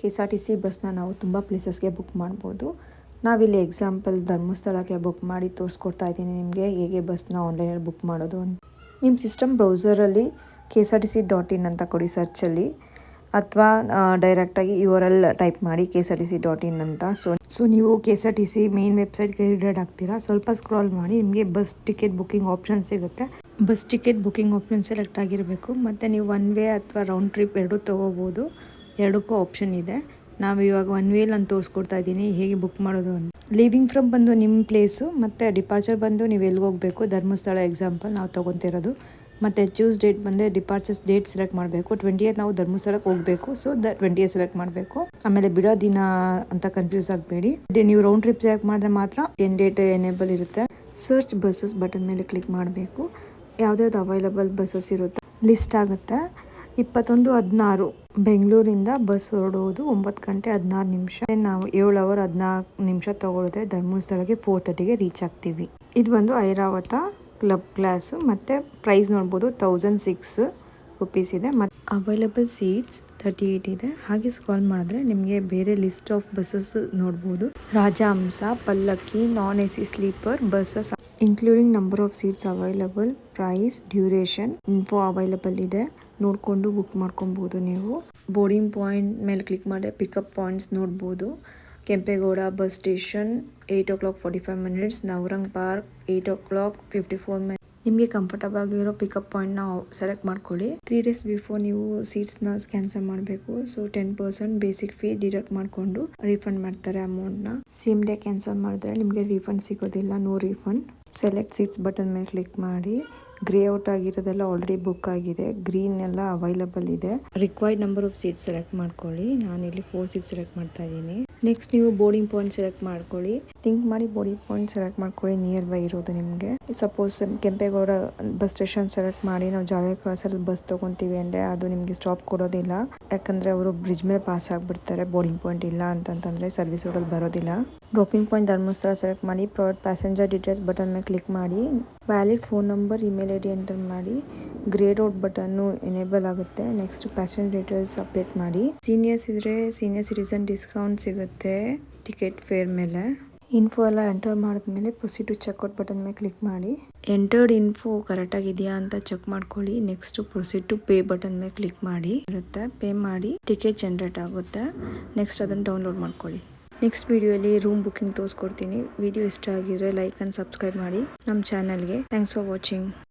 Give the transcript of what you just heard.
KSRTC ಬಸ್ನ ನಾವು ತುಂಬ ಪ್ಲೇಸಸ್ಗೆ ಬುಕ್ ಮಾಡ್ಬೋದು. ನಾವಿಲ್ಲಿ ಎಕ್ಸಾಂಪಲ್ ಧರ್ಮಸ್ಥಳಕ್ಕೆ ಬುಕ್ ಮಾಡಿ ತೋರಿಸ್ಕೊಡ್ತಾ ಇದ್ದೀನಿ ನಿಮಗೆ ಹೇಗೆ ಬಸ್ನ ಆನ್ಲೈನಲ್ಲಿ ಬುಕ್ ಮಾಡೋದು ಅಂತ. ನಿಮ್ಮ ಸಿಸ್ಟಮ್ ಬ್ರೌಸರಲ್ಲಿ KSRTC.in ಅಂತ ಕೊಡಿ ಸರ್ಚಲ್ಲಿ, ಅಥವಾ ಡೈರೆಕ್ಟಾಗಿ URL ಟೈಪ್ ಮಾಡಿ KSRTC.in ಅಂತ. ಸೊ ನೀವು KSRTC ಮೇನ್ ವೆಬ್ಸೈಟ್ಗೆ ರಿಡೈರೆಕ್ಟ್ ಆಗ್ತೀರಾ. ಸ್ವಲ್ಪ ಸ್ಕ್ರಾಲ್ ಮಾಡಿ ನಿಮಗೆ ಬಸ್ ಟಿಕೆಟ್ ಬುಕ್ಕಿಂಗ್ ಆಪ್ಷನ್ ಸಿಗುತ್ತೆ. Bus ticket booking option select ಆಗಿರಬೇಕು. ಮತ್ತು ನೀವು ಒನ್ ವೇ ಅಥವಾ ರೌಂಡ್ ಟ್ರಿಪ್ ಎರಡೂ ತೊಗೋಬೋದು. ಎರಡಕ್ಕೂ ಆಪ್ಷನ್ ಇದೆ. ನಾವು ಇವಾಗ ಒನ್ ವೇಲಿ ನಾನು ತೋರಿಸ್ಕೊಡ್ತಾ ಇದ್ದೀನಿ ಹೇಗೆ ಬುಕ್ ಮಾಡೋದು ಅಂತ. ಲೀವಿಂಗ್ ಫ್ರಮ್ ಬಂದು ನಿಮ್ಮ ಪ್ಲೇಸು, ಮತ್ತು ಡಿಪಾರ್ಚರ್ ಬಂದು ನೀವು ಎಲ್ಲಿಗೆ ಹೋಗಬೇಕು, ಧರ್ಮಸ್ಥಳ ಎಕ್ಸಾಂಪಲ್ ನಾವು ತೊಗೊತಿರೋದು. ಮತ್ತು ಚೂಸ್ ಡೇಟ್ ಬಂದರೆ ಡಿಪಾರ್ಚರ್ಸ್ ಡೇಟ್ ಸೆಲೆಕ್ಟ್ ಮಾಡಬೇಕು. 20th ನಾವು ಧರ್ಮಸ್ಥಳಕ್ಕೆ ಹೋಗಬೇಕು, ಸೊ 20th ಸೆಲೆಕ್ಟ್ ಮಾಡಬೇಕು. ಆಮೇಲೆ ಬಿಡೋ ದಿನ ಅಂತ ಕನ್ಫ್ಯೂಸ್ ಆಗಬೇಡಿ. ನೀವು ರೌಂಡ್ ಟ್ರಿಪ್ ಸೆಲೆಕ್ಟ್ ಮಾಡಿದ್ರೆ ಮಾತ್ರ ಎಂಡ್ ಡೇಟ್ ಎನೇಬಲ್ ಇರುತ್ತೆ. ಸರ್ಚ್ ಬಸ್ಸಸ್ ಬಟನ್ ಮೇಲೆ ಕ್ಲಿಕ್ ಮಾಡಬೇಕು. ಯಾವುದ್ಯಾವ್ದು ಅವೈಲಬಲ್ ಬಸ್ಸಸ್ ಇರುತ್ತೆ ಲಿಸ್ಟ್ ಆಗುತ್ತೆ. 21:16 ಬೆಂಗಳೂರಿಂದ ಬಸ್ ಹೊರಡೋದು 9:16. ನಾವು 7 hour 14 ನಿಮಿಷ ತಗೊಳುತ್ತೆ. ಧರ್ಮಸ್ಥಳಕ್ಕೆ 4:30ಗೆ ರೀಚ್ ಆಗ್ತೀವಿ. ಇದು ಬಂದು ಐರಾವತ ಕ್ಲಬ್ ಕ್ಲಾಸು. ಮತ್ತು ಪ್ರೈಸ್ ನೋಡ್ಬೋದು 1006 ರುಪೀಸ್ ಇದೆ. ಮತ್ತು ಅವೈಲಬಲ್ ಸೀಟ್ಸ್ 38 ಇದೆ. ಹಾಗೆ ಸ್ಕ್ರಾಲ್ ಮಾಡಿದ್ರೆ ನಿಮಗೆ ಬೇರೆ ಲಿಸ್ಟ್ ಆಫ್ ಬಸ್ಸಸ್ ನೋಡ್ಬೋದು. Rajahamsa, Pallakki, non AC sleeper buses including number of seats available, price, duration, info available ಇದೆ. ನೋಡಿಕೊಂಡು ಬುಕ್ ಮಾಡ್ಕೊಬೋದು ನೀವು. ಬೋರ್ಡಿಂಗ್ ಪಾಯಿಂಟ್ ಮೇಲೆ ಕ್ಲಿಕ್ ಮಾಡಿ ಪಿಕಪ್ ಪಾಯಿಂಟ್ಸ್ ನೋಡ್ಬೋದು. Kempegowda bus station 8:45, Navrang park 8:54. ನಿಮಗೆ ಕಂಫರ್ಟಬಲ್ ಆಗಿರೋ ಪಿಕಪ್ ಪಾಯಿಂಟ್ನ ಸೆಲೆಕ್ಟ್ ಮಾಡ್ಕೊಳ್ಳಿ. 3 days ಬಿಫೋರ್ ನೀವು ಸೀಟ್ಸ್ನ ಕ್ಯಾನ್ಸಲ್ ಮಾಡಬೇಕು. ಸೊ 10% ಬೇಸಿಕ್ ಫೀ ಡಿಡಕ್ಟ್ ಮಾಡಿಕೊಂಡು ರೀಫಂಡ್ ಮಾಡ್ತಾರೆ ಅಮೌಂಟ್ನ. ಸೇಮ್ ಡೇ ಕ್ಯಾನ್ಸಲ್ ಮಾಡಿದ್ರೆ ನಿಮಗೆ ರೀಫಂಡ್ ಸಿಗೋದಿಲ್ಲ, no refund. Select seats button ಮೇಲೆ ಕ್ಲಿಕ್ ಮಾಡಿ. ಗ್ರೇ ಔಟ್ ಆಗಿರೋದೆಲ್ಲ ಆಲ್ರೆಡಿ ಬುಕ್ ಆಗಿದೆ, ಗ್ರೀನ್ ಎಲ್ಲ ಅವೈಲಬಲ್ ಇದೆ. Required number of seats select ಮಾಡ್ಕೊಳ್ಳಿ. ನಾನಿಲ್ಲಿ 4 ಸೀಟ್ಸ್ ಸೆಲೆಕ್ಟ್ ಮಾಡ್ತಾ ಇದ್ದೀನಿ. ನೆಕ್ಸ್ಟ್ ನೀವು ಬೋರ್ಡಿಂಗ್ ಪಾಯಿಂಟ್ ಸೆಲೆಕ್ಟ್ ಮಾಡ್ಕೊಳ್ಳಿ. ಥಿಂಕ್ ಮಾಡಿ ಬೋರ್ಡಿಂಗ್ ಪಾಯಿಂಟ್ ಸೆಲೆಕ್ಟ್ ಮಾಡ್ಕೊಳ್ಳಿ ನಿಯರ್ ಬೈ ಇರೋದು ನಿಮಗೆ. Suppose Kempegowda bus station select ಮಾಡಿ ನಾವು ಜಾಲಿ ಕ್ರಾಸಲ್ಲಿ ಬಸ್ ತೊಗೊತೀವಿ ಅಂದರೆ ಅದು ನಿಮಗೆ ಸ್ಟಾಪ್ ಕೊಡೋದಿಲ್ಲ. ಯಾಕಂದರೆ ಅವರು ಬ್ರಿಡ್ಜ್ ಮೇಲೆ ಪಾಸ್ ಆಗಿಬಿಡ್ತಾರೆ. ಬೋರ್ಡಿಂಗ್ ಪಾಯಿಂಟ್ ಇಲ್ಲ ಅಂತಂತಂದರೆ ಸರ್ವಿಸ್ ರೋಡಲ್ಲಿ ಬರೋದಿಲ್ಲ. ಡ್ರಾಪಿಂಗ್ ಪಾಯಿಂಟ್ ಧರ್ಮಸ್ಥಳ ಸೆಲೆಕ್ಟ್ ಮಾಡಿ. ಪ್ರೊವೈಡ್ ಪ್ಯಾಸೆಂಜರ್ ಡೀಟೇಲ್ಸ್ ಬಟನ್ ಮೇಲೆ ಕ್ಲಿಕ್ ಮಾಡಿ. Valid phone number, email ID enter ಮಾಡಿ. ಗ್ರೇಡ್ ಔಟ್ ಬಟನ್ನು ಎನೇಬಲ್ ಆಗುತ್ತೆ. ನೆಕ್ಸ್ಟ್ ಪ್ಯಾಸೆಂಜರ್ ಡೀಟೇಲ್ಸ್ ಅಪ್ಡೇಟ್ ಮಾಡಿ. ಸೀನಿಯರ್ಸ್ ಇದ್ದರೆ ಸೀನಿಯರ್ ಸಿಟಿಸನ್ ಡಿಸ್ಕೌಂಟ್ ಸಿಗುತ್ತೆ ಟಿಕೆಟ್ ಫೇರ್ ಮೇಲೆ. ಇನ್ಫೋ ಎಲ್ಲ ಎಂಟರ್ ಮಾಡಿದ್ಮೇಲೆ ಪ್ರೊಸೀಡ್ ಟು ಚೆಕ್ಔಟ್ ಬಟನ್ ಮೇಲೆ ಕ್ಲಿಕ್ ಮಾಡಿ. ಎಂಟರ್ಡ್ ಇನ್ಫೋ ಕರೆಕ್ಟಾಗಿದೆಯಾ ಅಂತ ಚೆಕ್ ಮಾಡ್ಕೊಳ್ಳಿ. Next proceed to pay button ಮೇಲೆ ಕ್ಲಿಕ್ ಮಾಡಿ. ಇರುತ್ತೆ, ಪೇ ಮಾಡಿ ಟಿಕೆಟ್ ಜನರೇಟ್ ಆಗುತ್ತೆ. ನೆಕ್ಸ್ಟ್ ಅದನ್ನು ಡೌನ್ಲೋಡ್ ಮಾಡ್ಕೊಳ್ಳಿ. ನೆಕ್ಸ್ಟ್ ವಿಡಿಯೋಲಿ ರೂಮ್ ಬುಕ್ಕಿಂಗ್ ತೋರಿಸ್ಕೊಡ್ತೀನಿ. ವಿಡಿಯೋ ಇಷ್ಟ ಆಗಿದ್ರೆ ಲೈಕ್ ಆ್ಯಂಡ್ ಸಬ್ಸ್ಕ್ರೈಬ್ ಮಾಡಿ ನಮ್ಮ ಚಾನಲ್ಗೆ. Thanks for watching.